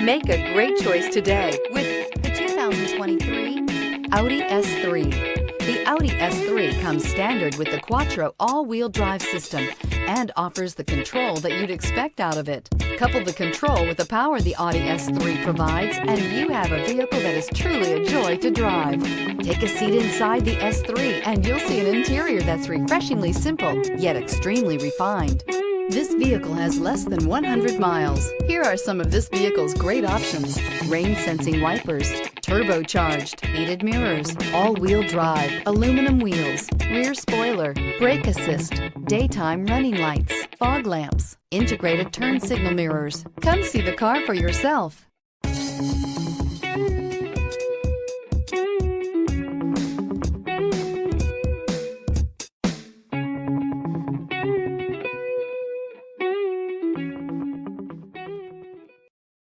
Make a great choice today with the 2023 Audi S3. The Audi S3 comes standard with the Quattro all-wheel drive system and offers the control that you'd expect out of it. Couple the control with the power the Audi S3 provides, and you have a vehicle that is truly a joy to drive. Take a seat inside the S3 and you'll see an interior that's refreshingly simple, yet extremely refined. This vehicle has less than 100 miles. Here are some of this vehicle's great options: rain-sensing wipers, turbocharged, heated mirrors, all-wheel drive, aluminum wheels, rear spoiler, brake assist, daytime running lights, fog lamps, integrated turn signal mirrors. Come see the car for yourself.